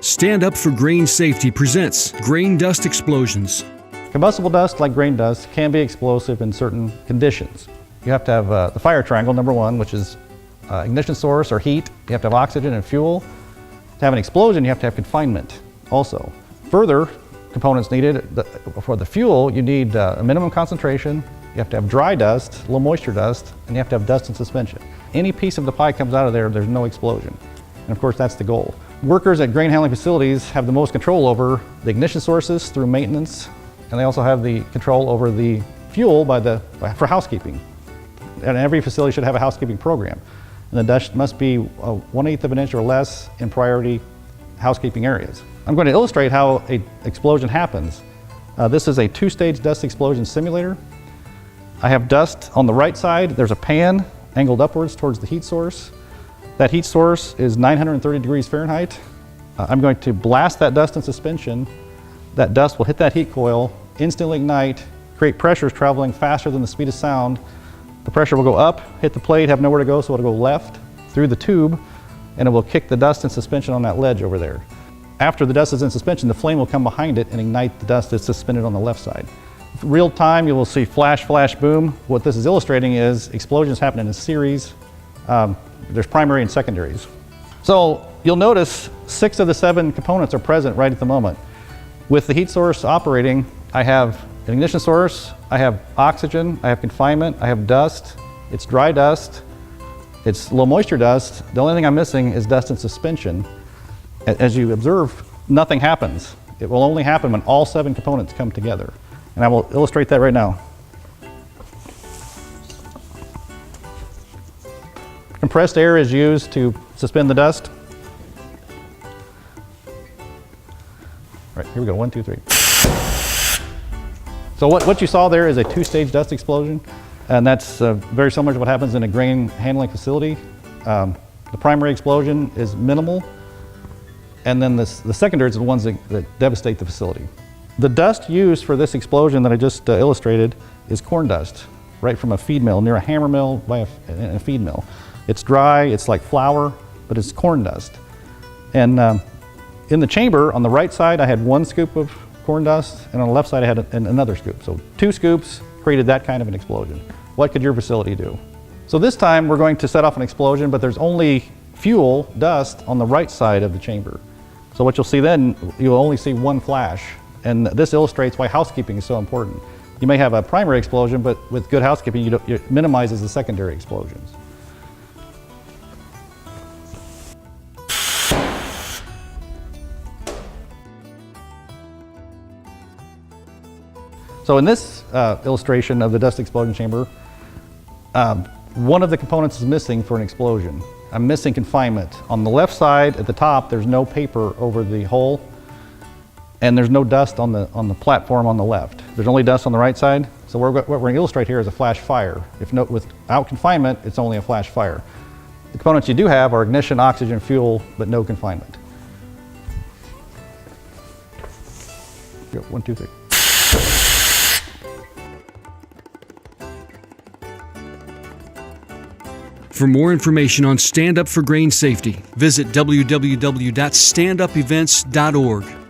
Stand Up for Grain Safety presents Grain Dust Explosions. Combustible dust, like grain dust, can be explosive in certain conditions. You have to have the fire triangle, number one, which is ignition source or heat. You have to have oxygen and fuel. To have an explosion, you have to have confinement also. Further components needed, for the fuel, you need a minimum concentration. You have to have dry dust, low moisture dust, and you have to have dust in suspension. Any piece of the pie comes out of there, there's no explosion. And of course, that's the goal. Workers at grain handling facilities have the most control over the ignition sources through maintenance, and they also have the control over the fuel for housekeeping. And every facility should have a housekeeping program. And the dust must be 1/8 of an inch or less in priority housekeeping areas. I'm going to illustrate how an explosion happens. This is a two-stage dust explosion simulator. I have dust on the right side. There's a pan angled upwards towards the heat source. That heat source is 930 degrees Fahrenheit. I'm going to blast that dust in suspension. That dust will hit that heat coil, instantly ignite, create pressures traveling faster than the speed of sound. The pressure will go up, hit the plate, have nowhere to go, so it'll go left through the tube, and it will kick the dust in suspension on that ledge over there. After the dust is in suspension, the flame will come behind it and ignite the dust that's suspended on the left side. Real time, you will see flash, flash, boom. What this is illustrating is explosions happen in a series. There's primary and secondaries. So you'll notice 6 of the 7 components are present right at the moment. With the heat source operating, I have an ignition source, I have oxygen, I have confinement, I have dust. It's dry dust, it's low moisture dust. The only thing I'm missing is dust in suspension. As you observe, nothing happens. It will only happen when all 7 components come together. And I will illustrate that right now. Compressed air is used to suspend the dust. All right, here we go, 1, 2, 3. So what you saw there is a 2-stage dust explosion, and that's very similar to what happens in a grain handling facility. The primary explosion is minimal, and then the secondaries are the ones that devastate the facility. The dust used for this explosion that I just illustrated is corn dust, right from a feed mill, near a hammer mill by a feed mill. It's dry, it's like flour, but it's corn dust. And in the chamber, on the right side, I had 1 scoop of corn dust, and on the left side, I had another scoop. So 2 scoops created that kind of an explosion. What could your facility do? So this time, we're going to set off an explosion, but there's only fuel, dust, on the right side of the chamber. So what you'll see then, you'll only see 1 flash. And this illustrates why housekeeping is so important. You may have a primary explosion, but with good housekeeping, it minimizes the secondary explosions. So in this illustration of the dust explosion chamber, one of the components is missing for an explosion. I'm missing confinement. On the left side at the top, there's no paper over the hole, and there's no dust on the platform on the left. There's only dust on the right side. So what we're going to illustrate here is a flash fire. Without confinement, it's only a flash fire. The components you do have are ignition, oxygen, fuel, but no confinement. Go, 1, 2, 3. For more information on Stand Up for Grain Safety, visit www.standupevents.org.